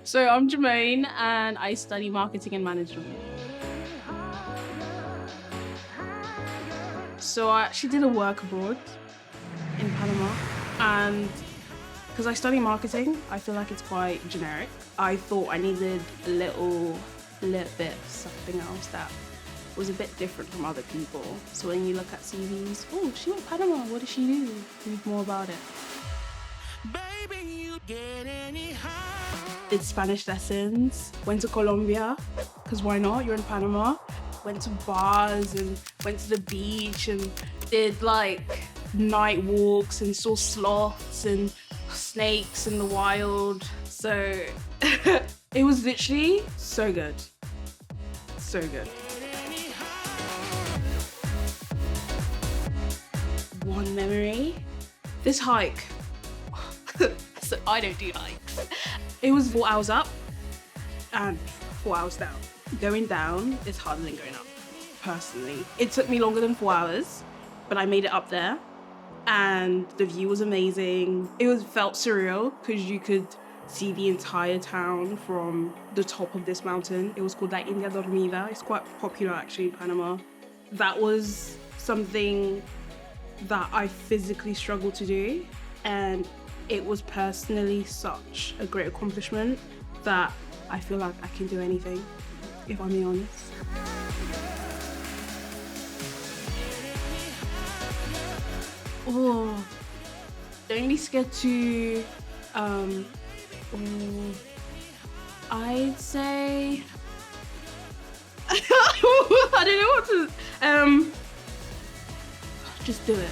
So I'm Germaine and I study marketing and management. So I actually did a work abroad in Panama, and because I study marketing, I feel like it's quite generic. I thought I needed a little bit of something else that was a bit different from other people. So when you look at CVs, oh, she went to Panama, what did she do? Read more about it. Baby, you get any high. Did Spanish lessons, went to Colombia, because why not? You're in Panama. Went to bars and went to the beach and did like night walks and saw sloths and snakes in the wild. So it was literally so good. So good. One memory, this hike. So I don't do hikes. It was 4 hours up and 4 hours down. Going down is harder than going up, personally. It took me longer than 4 hours, but I made it up there and the view was amazing. Felt surreal because you could see the entire town from the top of this mountain. It was called La India Dormida. It's quite popular actually in Panama. That was something that I physically struggled to do, and it was personally such a great accomplishment that I feel like I can do anything, if I'm being honest. Oh, don't be scared to, I'd say, I don't know what to, just do it.